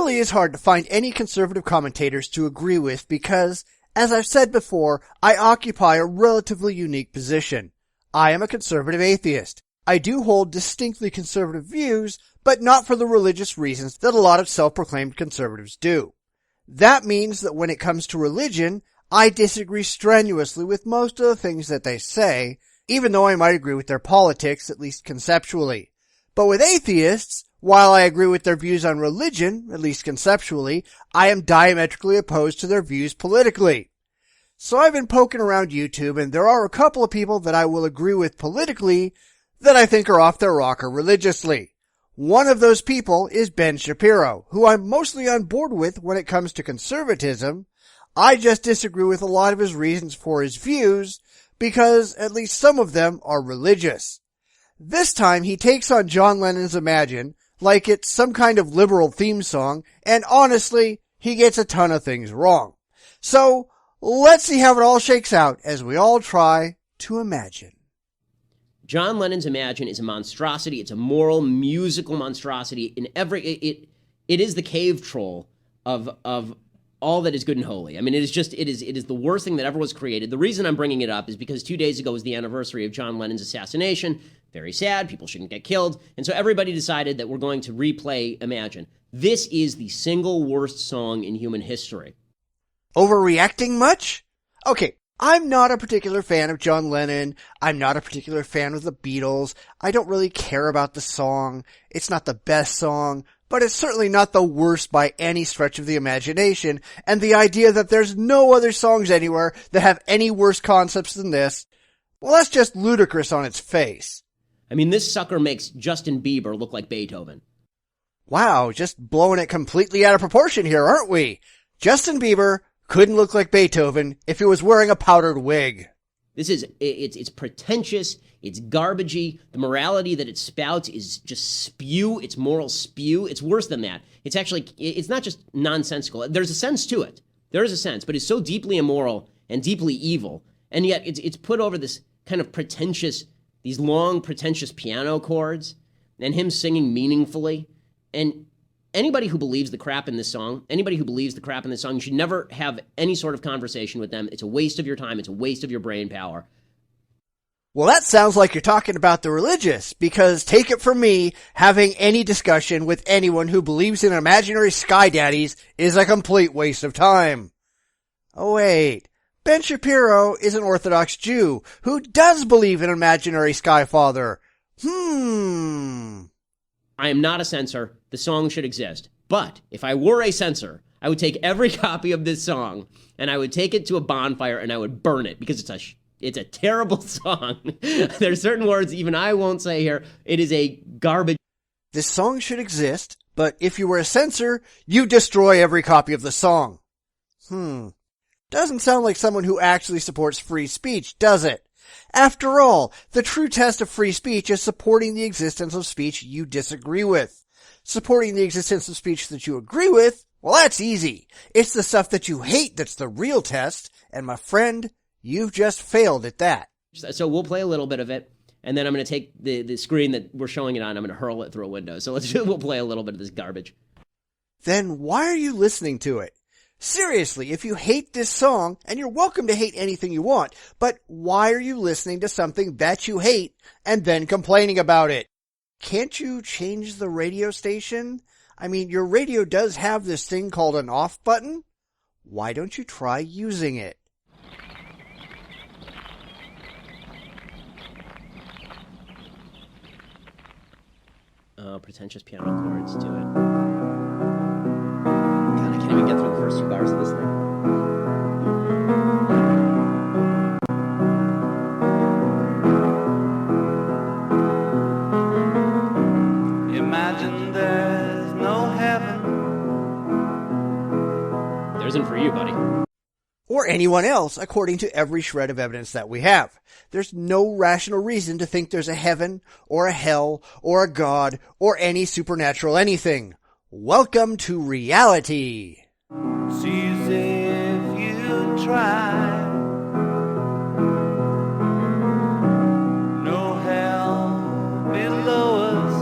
really is hard to find any conservative commentators to agree with because, as I've said before, I occupy a relatively unique position. I am a conservative atheist. I do hold distinctly conservative views, but not for the religious reasons that a lot of self-proclaimed conservatives do. That means that when it comes to religion, I disagree strenuously with most of the things that they say, even though I might agree with their politics, at least conceptually. But with atheists, while I agree with their views on religion, at least conceptually, I am diametrically opposed to their views politically. So I've been poking around YouTube, and there are a couple of people that I will agree with politically that I think are off their rocker religiously. One of those people is Ben Shapiro, who I'm mostly on board with when it comes to conservatism. I just disagree with a lot of his reasons for his views, because at least some of them are religious. This time he takes on John Lennon's Imagine like it's some kind of liberal theme song, and honestly, he gets a ton of things wrong. So, let's see how it all shakes out as we all try to imagine. John Lennon's Imagine is a monstrosity. It's a moral, musical monstrosity. It is the cave troll of all that is good and holy. I mean, it is the worst thing that ever was created. The reason I'm bringing it up is because 2 days ago was the anniversary of John Lennon's assassination. Very sad. People shouldn't get killed. And so everybody decided that we're going to replay Imagine. This is the single worst song in human history. Overreacting much? Okay, I'm not a particular fan of John Lennon. I'm not a particular fan of the Beatles. I don't really care about the song. It's not the best song, but it's certainly not the worst by any stretch of the imagination. And the idea that there's no other songs anywhere that have any worse concepts than this, well, that's just ludicrous on its face. I mean, this sucker makes Justin Bieber look like Beethoven. Wow, just blowing it completely out of proportion here, aren't we? Justin Bieber couldn't look like Beethoven if he was wearing a powdered wig. It's pretentious, it's garbagey, the morality that it spouts is just spew, it's moral spew, it's worse than that. It's not just nonsensical, there's a sense to it. There is a sense, but it's so deeply immoral and deeply evil, and yet it's put over this kind of pretentious, these long pretentious piano chords, and him singing meaningfully, and anybody who believes the crap in this song, you should never have any sort of conversation with them. It's a waste of your time. It's a waste of your brain power. Well, that sounds like you're talking about the religious, because take it from me, having any discussion with anyone who believes in imaginary sky daddies is a complete waste of time. Oh wait, Ben Shapiro is an Orthodox Jew who does believe in imaginary sky father. I am not a censor. The song should exist. But if I were a censor, I would take every copy of this song and I would take it to a bonfire and I would burn it because it's a terrible song. There's certain words even I won't say here. It is a garbage. This song should exist, but if you were a censor, you destroy every copy of the song. Doesn't sound like someone who actually supports free speech, does it? After all, the true test of free speech is supporting the existence of speech you disagree with. Supporting the existence of speech that you agree with, well, that's easy. It's the stuff that you hate that's the real test, and my friend, you've just failed at that. So we'll play a little bit of it, and then I'm going to take the screen that we're showing it on, I'm going to hurl it through a window. So we'll play a little bit of this garbage. Then why are you listening to it? Seriously, if you hate this song, and you're welcome to hate anything you want, but why are you listening to something that you hate and then complaining about it? Can't you change the radio station? I mean, your radio does have this thing called an off button. Why don't you try using it? Pretentious piano chords to it. God, I can't even get through the first 2 bars of this thing. Imagine there's no heaven. There isn't for you, buddy. Or anyone else, according to every shred of evidence that we have. There's no rational reason to think there's a heaven, or a hell, or a god, or any supernatural anything. Welcome to reality. Sees if you try. No hell below us.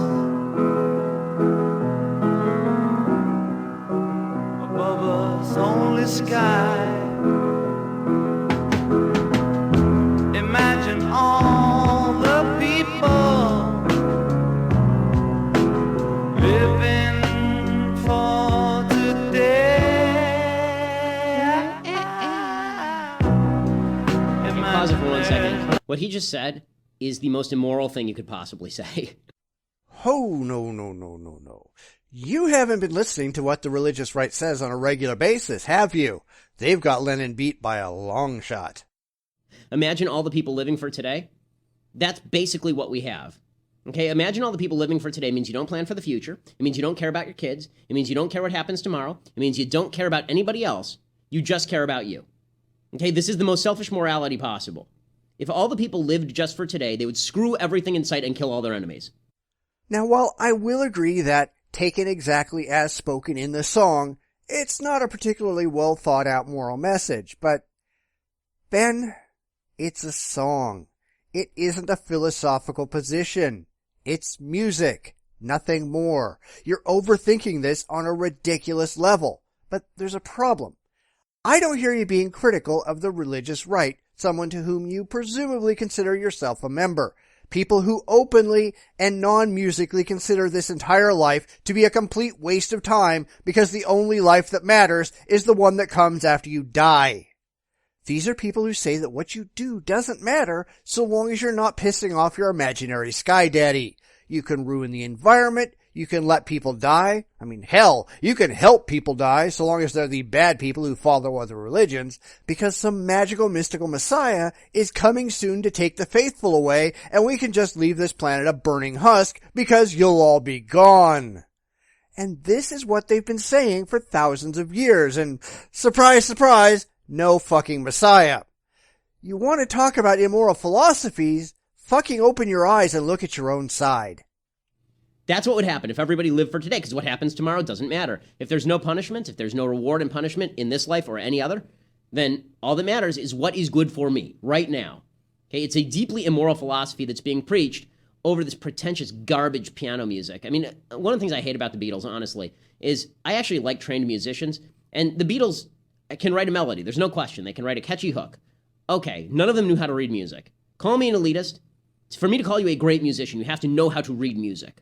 pause it for 1 second. What he just said is the most immoral thing you could possibly say. Oh, no. You haven't been listening to what the religious right says on a regular basis, have you? They've got Lennon beat by a long shot. Imagine all the people living for today. That's basically what we have. Okay, imagine all the people living for today means you don't plan for the future. It means you don't care about your kids. It means you don't care what happens tomorrow. It means you don't care about anybody else. You just care about you. Okay, this is the most selfish morality possible. If all the people lived just for today, they would screw everything in sight and kill all their enemies. Now, while I will agree that, taken exactly as spoken in the song, it's not a particularly well thought out moral message, but, Ben, it's a song. It isn't a philosophical position. It's music. Nothing more. You're overthinking this on a ridiculous level. But there's a problem. I don't hear you being critical of the religious right, someone to whom you presumably consider yourself a member. People who openly and non-musically consider this entire life to be a complete waste of time because the only life that matters is the one that comes after you die. These are people who say that what you do doesn't matter so long as you're not pissing off your imaginary sky daddy. You can ruin the environment. You can let people die. I mean, hell, you can help people die so long as they're the bad people who follow other religions, because some magical mystical messiah is coming soon to take the faithful away, and we can just leave this planet a burning husk because you'll all be gone. And this is what they've been saying for thousands of years, and surprise, surprise, no fucking messiah. You want to talk about immoral philosophies? Fucking open your eyes and look at your own side. That's what would happen if everybody lived for today, because what happens tomorrow doesn't matter. If there's no punishment, if there's no reward and punishment in this life or any other, then all that matters is what is good for me right now. Okay, it's a deeply immoral philosophy that's being preached over this pretentious garbage piano music. I mean, one of the things I hate about the Beatles, honestly, is I actually like trained musicians, and the Beatles can write a melody. There's no question. They can write a catchy hook. Okay, none of them knew how to read music. Call me an elitist. For me to call you a great musician, you have to know how to read music.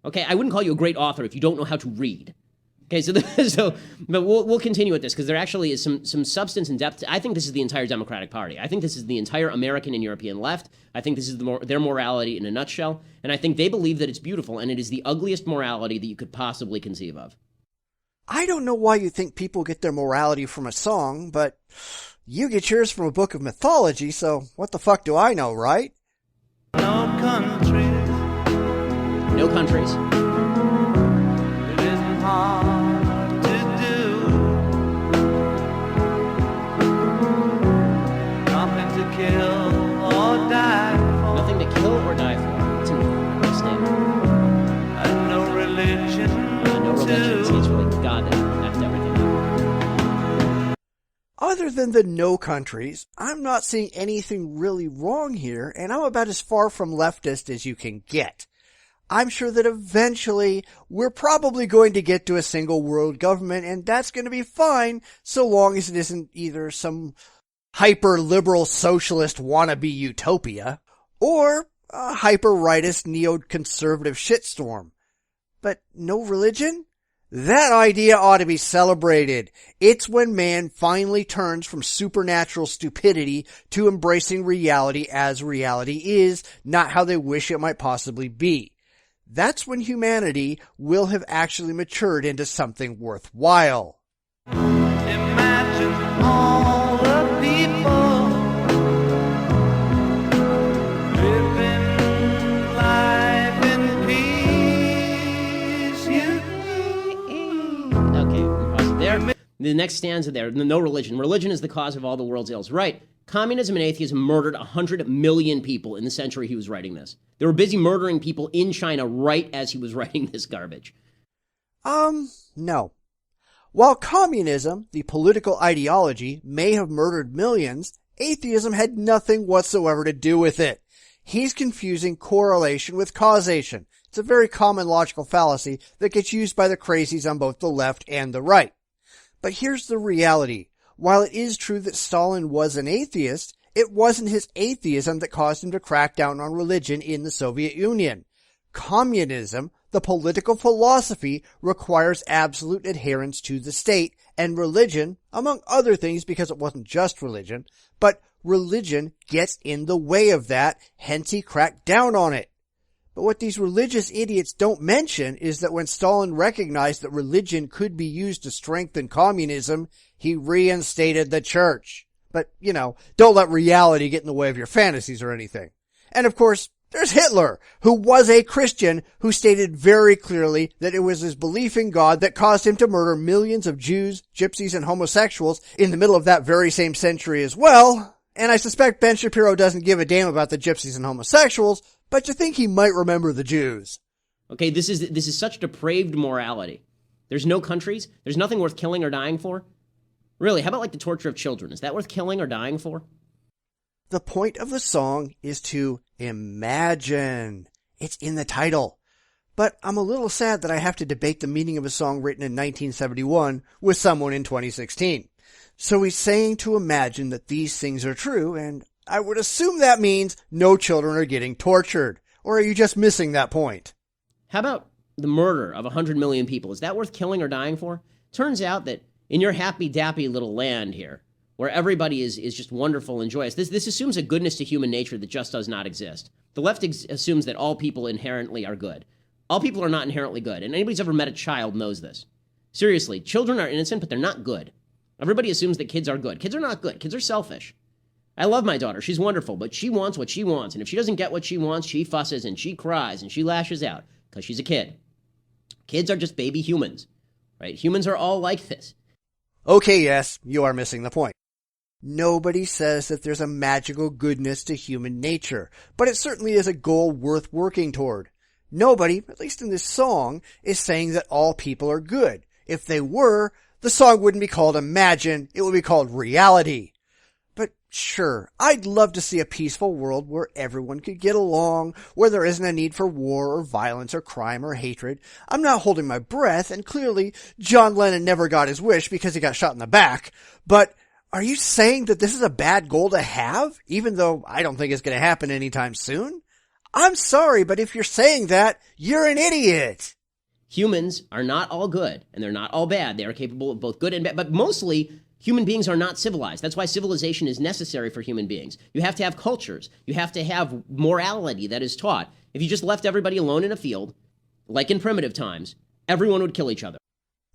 Okay, I wouldn't call you a great author if you don't know how to read. Okay, but we'll continue with this because there actually is some substance and depth. I think this is the entire Democratic Party. I think this is the entire American and European left. I think this is their morality in a nutshell, and I think they believe that it's beautiful, and it is the ugliest morality that you could possibly conceive of. I don't know why you think people get their morality from a song, but you get yours from a book of mythology, so what the fuck do I know, right? No countries. No countries. It isn't hard to do. Nothing to kill or die for. Nothing to kill or die for. It's an incredible statement. And no religion. No religion. See, it's really God that effed everything up. Other than the no countries, I'm not seeing anything really wrong here, and I'm about as far from leftist as you can get. I'm sure that eventually we're probably going to get to a single world government, and that's going to be fine so long as it isn't either some hyper-liberal socialist wannabe utopia or a hyper-rightist neoconservative shitstorm. But no religion? That idea ought to be celebrated. It's when man finally turns from supernatural stupidity to embracing reality as reality is, not how they wish it might possibly be. That's when humanity will have actually matured into something worthwhile. Imagine all the people living life in peace. Okay, we pause it there. The next stanza there, no religion. Religion is the cause of all the world's ills. Right. Communism and atheism murdered 100 million people in the century he was writing this. They were busy murdering people in China right as he was writing this garbage. No. While communism, the political ideology, may have murdered millions, atheism had nothing whatsoever to do with it. He's confusing correlation with causation. It's a very common logical fallacy that gets used by the crazies on both the left and the right. But here's the reality. While it is true that Stalin was an atheist, it wasn't his atheism that caused him to crack down on religion in the Soviet Union. Communism, The political philosophy requires absolute adherence to the state, and religion, among other things because it wasn't just religion, but religion gets in the way of that, hence he cracked down on it. But what these religious idiots don't mention is that when Stalin recognized that religion could be used to strengthen communism, he reinstated the church. But, don't let reality get in the way of your fantasies or anything. And of course, there's Hitler, who was a Christian, who stated very clearly that it was his belief in God that caused him to murder millions of Jews, gypsies, and homosexuals in the middle of that very same century as well. And I suspect Ben Shapiro doesn't give a damn about the gypsies and homosexuals, but you think he might remember the Jews. Okay, this is such depraved morality. There's no countries. There's nothing worth killing or dying for. Really, how about like the torture of children? Is that worth killing or dying for? The point of the song is to imagine. It's in the title. But I'm a little sad that I have to debate the meaning of a song written in 1971 with someone in 2016. So he's saying to imagine that these things are true, and I would assume that means no children are getting tortured. Or are you just missing that point? How about the murder of 100 million people? Is that worth killing or dying for? Turns out that in your happy-dappy little land here, where everybody is just wonderful and joyous, this assumes a goodness to human nature that just does not exist. The left assumes that all people inherently are good. All people are not inherently good, and anybody who's ever met a child knows this. Seriously, children are innocent, but they're not good. Everybody assumes that kids are good. Kids are not good. Kids are selfish. I love my daughter. She's wonderful, but she wants what she wants, and if she doesn't get what she wants, she fusses and she cries and she lashes out because she's a kid. Kids are just baby humans, right? Humans are all like this. Okay, yes, you are missing the point. Nobody says that there's a magical goodness to human nature, but it certainly is a goal worth working toward. Nobody, at least in this song, is saying that all people are good. If they were, the song wouldn't be called Imagine, it would be called Reality. But sure, I'd love to see a peaceful world where everyone could get along, where there isn't a need for war or violence or crime or hatred. I'm not holding my breath, and clearly John Lennon never got his wish because he got shot in the back. But are you saying that this is a bad goal to have, even though I don't think it's going to happen anytime soon? I'm sorry, but if you're saying that, you're an idiot. Humans are not all good, and they're not all bad. They are capable of both good and bad, but mostly human beings are not civilized. That's why civilization is necessary for human beings. You have to have cultures. You have to have morality that is taught. If you just left everybody alone in a field, like in primitive times, everyone would kill each other.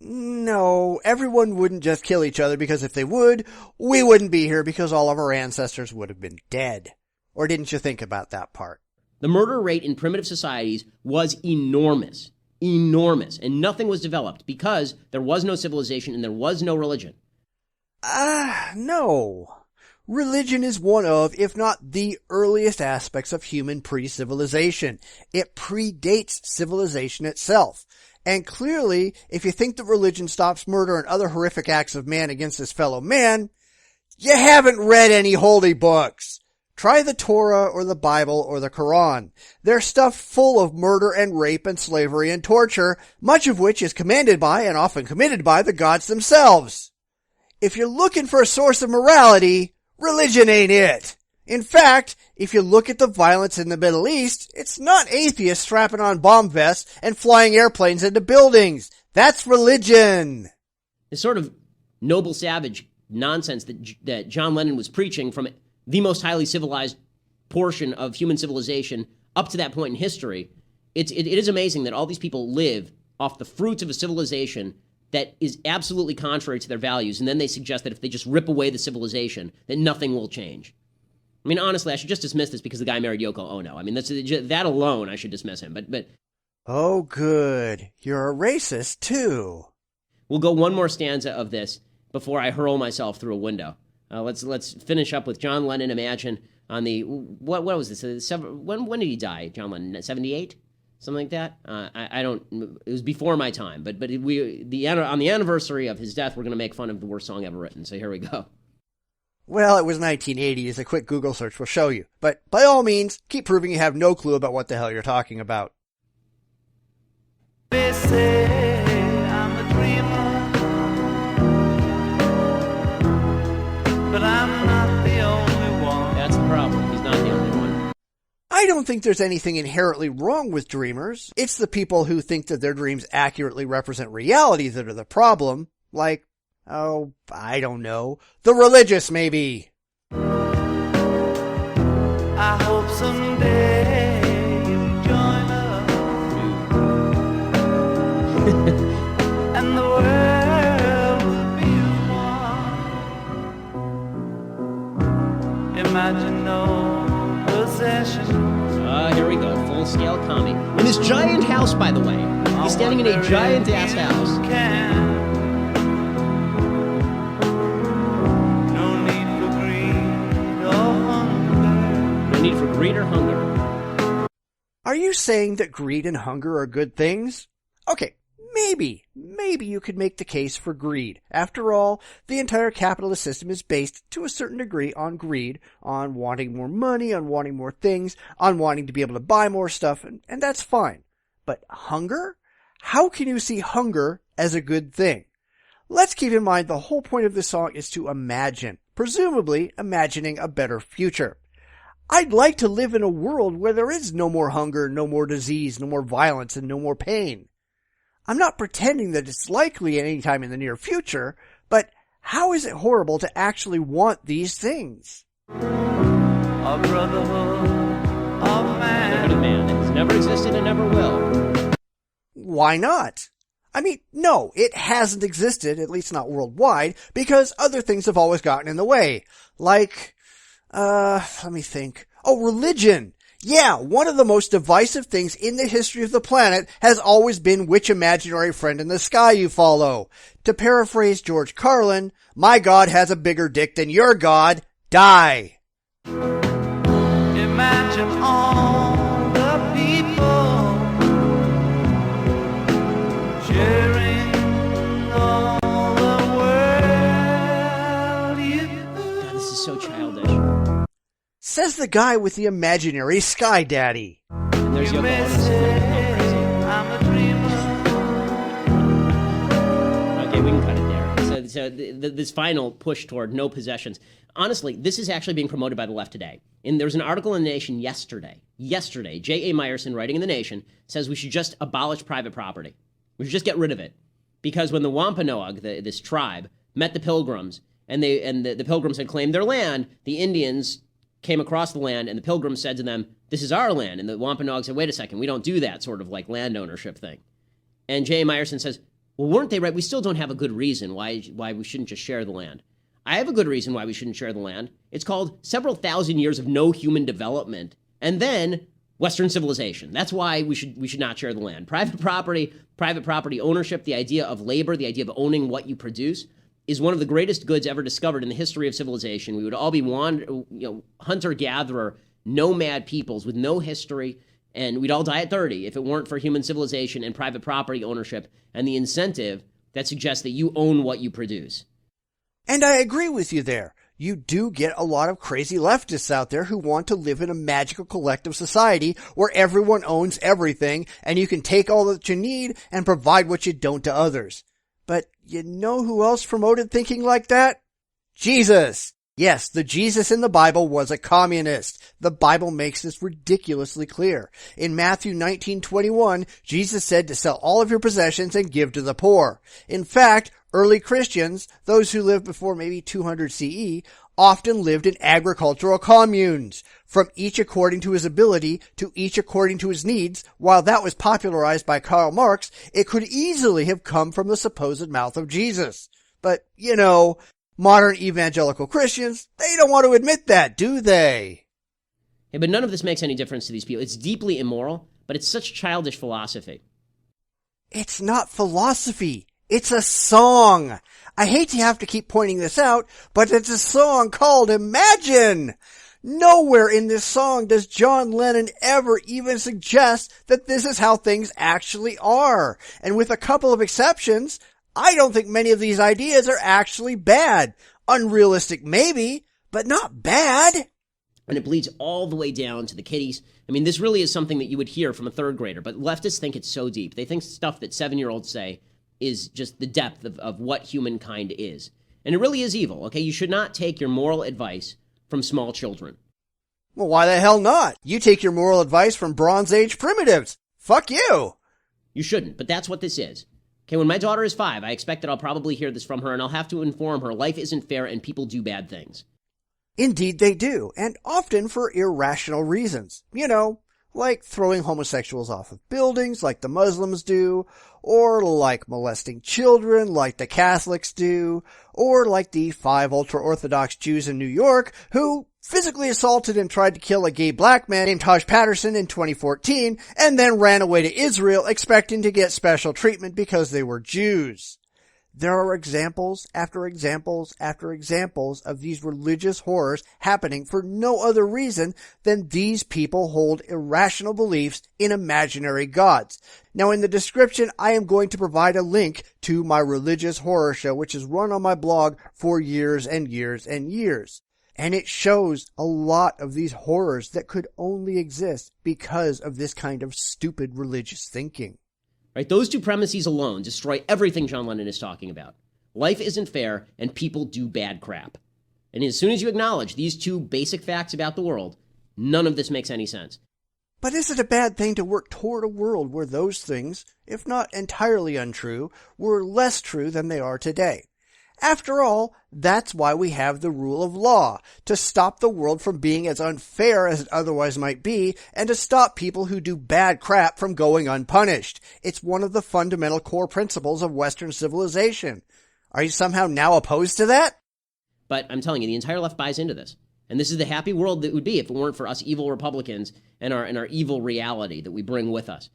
No, everyone wouldn't just kill each other, because if they would, we wouldn't be here because all of our ancestors would have been dead. Or didn't you think about that part? The murder rate in primitive societies was enormous. Enormous. And nothing was developed because there was no civilization and there was no religion. No. Religion is one of, if not the earliest aspects of human pre-civilization. It predates civilization itself. And clearly, if you think that religion stops murder and other horrific acts of man against his fellow man, you haven't read any holy books. Try the Torah or the Bible or the Quran. They're stuffed full of murder and rape and slavery and torture, much of which is commanded by and often committed by the gods themselves. If you're looking for a source of morality, religion ain't it. In fact, if you look at the violence in the Middle East, it's not atheists strapping on bomb vests and flying airplanes into buildings. That's religion. This sort of noble savage nonsense that John Lennon was preaching from the most highly civilized portion of human civilization up to that point in history, it is amazing that all these people live off the fruits of a civilization that is absolutely contrary to their values, and then they suggest that if they just rip away the civilization, that nothing will change. I mean, honestly, I should just dismiss this because the guy married Yoko Ono. I mean, that alone, I should dismiss him. But oh, good. You're a racist, too. We'll go one more stanza of this before I hurl myself through a window. Let's finish up with John Lennon Imagine on the, what was this? When did he die, John Lennon? 78? Something like that? I don't, it was before my time, but on the anniversary of his death, we're going to make fun of the worst song ever written. So here we go. Well, it was 1980s. A quick Google search will show you. But by all means, keep proving you have no clue about what the hell you're talking about. They say I'm a dreamer, but I'm not the only one. That's the problem. He's not the only one. I don't think there's anything inherently wrong with dreamers. It's the people who think that their dreams accurately represent reality that are the problem. Like, oh, I don't know, the religious maybe. I hope someday you'll join us and the world will be one. Imagine no possessions. Here we go, full-scale comedy. In this giant house, by the way. He's standing in a giant-ass house. No need for greed or hunger. No need for greed or hunger. Are you saying that greed and hunger are good things? Okay, maybe you could make the case for greed. After all, the entire capitalist system is based to a certain degree on greed, on wanting more money, on wanting more things, on wanting to be able to buy more stuff, and that's fine. But hunger? How can you see hunger as a good thing? Let's keep in mind the whole point of this song is to imagine, presumably imagining a better future. I'd like to live in a world where there is no more hunger, no more disease, no more violence, and no more pain. I'm not pretending that it's likely anytime in the near future, but how is it horrible to actually want these things? A brotherhood of man. Brotherhood of man. It has never existed and never will. Why not? I mean, no, it hasn't existed, at least not worldwide, because other things have always gotten in the way. Like, let me think. Oh, religion. Yeah, one of the most divisive things in the history of the planet has always been which imaginary friend in the sky you follow. To paraphrase George Carlin, my God has a bigger dick than your God. Die. Imagine all the people sharing all the world. God, this is so childish. Says the guy with the imaginary Sky Daddy. And there's Yoko Ono sitting there going crazy. I'm a dreamer. Okay, we can cut it there. So this final push toward no possessions. Honestly, this is actually being promoted by the left today. And there was an article in The Nation yesterday, J.A. Meyerson, writing in The Nation, says we should just abolish private property. We should just get rid of it. Because when the Wampanoag, this tribe, met the Pilgrims, and the Pilgrims had claimed their land, the Indians came across the land, and the Pilgrims said to them, this is our land. And the Wampanoag said, wait a second, we don't do that sort of like land ownership thing. And J.A. Meyerson says, well, weren't they right? We still don't have a good reason why we shouldn't just share the land. I have a good reason why we shouldn't share the land. It's called several thousand years of no human development, and then Western civilization. That's why we should not share the land. Private property ownership, the idea of labor, the idea of owning what you produce, is one of the greatest goods ever discovered in the history of civilization. We would all be hunter-gatherer, nomad peoples with no history, and we'd all die at 30 if it weren't for human civilization and private property ownership and the incentive that suggests that you own what you produce. And I agree with you there. You do get a lot of crazy leftists out there who want to live in a magical collective society where everyone owns everything and you can take all that you need and provide what you don't to others. But you know who else promoted thinking like that? Jesus. Yes, the Jesus in the Bible was a communist. The Bible makes this ridiculously clear. In Matthew 19:21, Jesus said to sell all of your possessions and give to the poor. In fact, early Christians, those who lived before maybe 200 CE, often lived in agricultural communes, from each according to his ability to each according to his needs. While that was popularized by Karl Marx, it could easily have come from the supposed mouth of Jesus. But, you know, modern evangelical Christians, they don't want to admit that, do they? Hey, but none of this makes any difference to these people. It's deeply immoral, but it's such childish philosophy. It's not philosophy. It's a song. I hate to have to keep pointing this out, but it's a song called Imagine. Nowhere in this song does John Lennon ever even suggest that this is how things actually are. And with a couple of exceptions, I don't think many of these ideas are actually bad. Unrealistic maybe, but not bad. And it bleeds all the way down to the kiddies. I mean, this really is something that you would hear from a third grader, but leftists think it's so deep. They think stuff that 7-year-olds say is just the depth of what humankind is. And it really is evil, okay? You should not take your moral advice from small children. Well, why the hell not? You take your moral advice from Bronze Age primitives. Fuck you. You shouldn't, but that's what this is. Okay, when my daughter is 5, I expect that I'll probably hear this from her, and I'll have to inform her life isn't fair and people do bad things. Indeed they do, and often for irrational reasons. You know, like throwing homosexuals off of buildings like the Muslims do, or like molesting children like the Catholics do, or like the 5 ultra-Orthodox Jews in New York who physically assaulted and tried to kill a gay black man named Taj Patterson in 2014 and then ran away to Israel expecting to get special treatment because they were Jews. There are examples after examples after examples of these religious horrors happening for no other reason than these people hold irrational beliefs in imaginary gods. Now in the description, I am going to provide a link to my religious horror show, which is run on my blog for years and years and years. And it shows a lot of these horrors that could only exist because of this kind of stupid religious thinking. Right? Those two premises alone destroy everything John Lennon is talking about. Life isn't fair, and people do bad crap. And as soon as you acknowledge these two basic facts about the world, none of this makes any sense. But is it a bad thing to work toward a world where those things, if not entirely untrue, were less true than they are today? After all, that's why we have the rule of law, to stop the world from being as unfair as it otherwise might be, and to stop people who do bad crap from going unpunished. It's one of the fundamental core principles of Western civilization. Are you somehow now opposed to that? But I'm telling you, the entire left buys into this. And this is the happy world that would be if it weren't for us evil Republicans and our evil reality that we bring with us.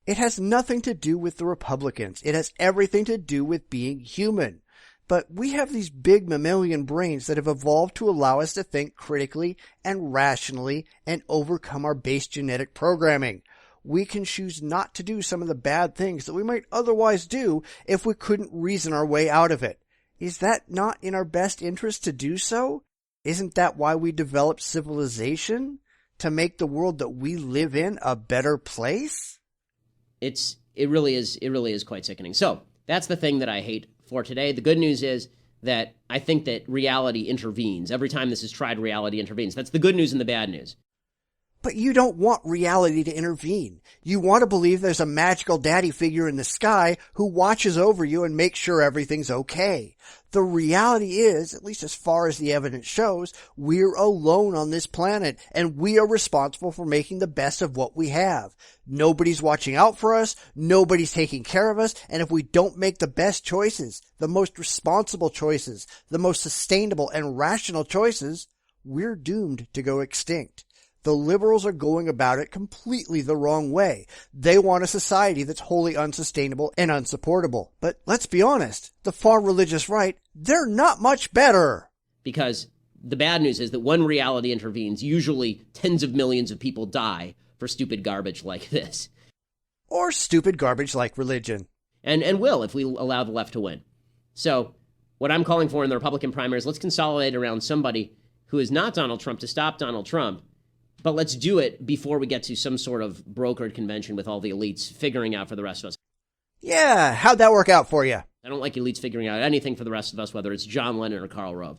It has nothing to do with the Republicans. It has everything to do with being human. But we have these big mammalian brains that have evolved to allow us to think critically and rationally and overcome our base genetic programming. We can choose not to do some of the bad things that we might otherwise do if we couldn't reason our way out of it. Is that not in our best interest to do so? Isn't that why we developed civilization? To make the world that we live in a better place? It really is quite sickening. So that's the thing that I hate for today. The good news is that I think that reality intervenes. Every time this is tried, reality intervenes. That's the good news and the bad news. But you don't want reality to intervene. You want to believe there's a magical daddy figure in the sky who watches over you and makes sure everything's okay. The reality is, at least as far as the evidence shows, we're alone on this planet, and we are responsible for making the best of what we have. Nobody's watching out for us, nobody's taking care of us, and if we don't make the best choices, the most responsible choices, the most sustainable and rational choices, we're doomed to go extinct. The liberals are going about it completely the wrong way. They want a society that's wholly unsustainable and unsupportable. But let's be honest, the far religious right, they're not much better. Because the bad news is that when reality intervenes, usually tens of millions of people die for stupid garbage like this. Or stupid garbage like religion. And will, if we allow the left to win. So, what I'm calling for in the Republican primaries, let's consolidate around somebody who is not Donald Trump to stop Donald Trump. But let's do it before we get to some sort of brokered convention with all the elites figuring out for the rest of us. Yeah, how'd that work out for you? I don't like elites figuring out anything for the rest of us, whether it's John Lennon or Karl Rove.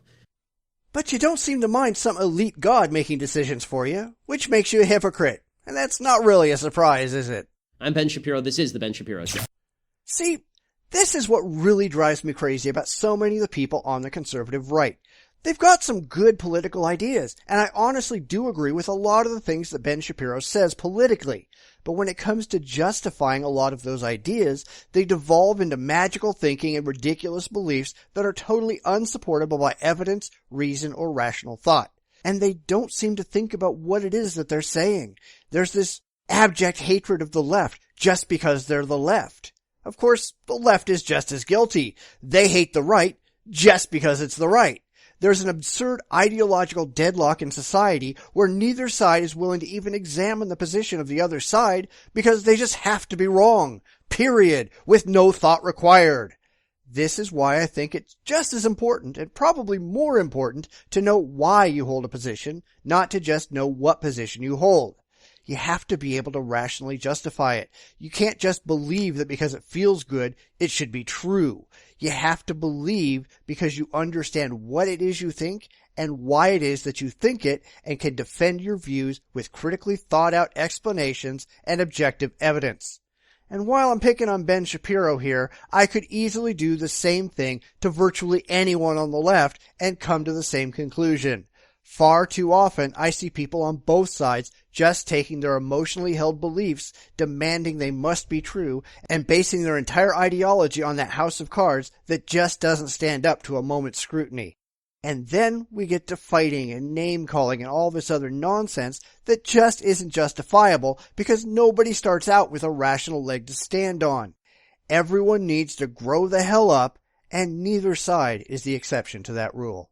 But you don't seem to mind some elite god making decisions for you, which makes you a hypocrite. And that's not really a surprise, is it? I'm Ben Shapiro. This is The Ben Shapiro Show. See, this is what really drives me crazy about so many of the people on the conservative right. They've got some good political ideas, and I honestly do agree with a lot of the things that Ben Shapiro says politically. But when it comes to justifying a lot of those ideas, they devolve into magical thinking and ridiculous beliefs that are totally unsupportable by evidence, reason, or rational thought. And they don't seem to think about what it is that they're saying. There's this abject hatred of the left just because they're the left. Of course, the left is just as guilty. They hate the right just because it's the right. There's an absurd ideological deadlock in society where neither side is willing to even examine the position of the other side because they just have to be wrong, period, with no thought required. This is why I think it's just as important, and probably more important, to know why you hold a position, not to just know what position you hold. You have to be able to rationally justify it. You can't just believe that because it feels good, it should be true. You have to believe because you understand what it is you think and why it is that you think it and can defend your views with critically thought out explanations and objective evidence. And while I'm picking on Ben Shapiro here, I could easily do the same thing to virtually anyone on the left and come to the same conclusion. Far too often, I see people on both sides just taking their emotionally held beliefs, demanding they must be true, and basing their entire ideology on that house of cards that just doesn't stand up to a moment's scrutiny. And then we get to fighting and name-calling and all this other nonsense that just isn't justifiable because nobody starts out with a rational leg to stand on. Everyone needs to grow the hell up, and neither side is the exception to that rule.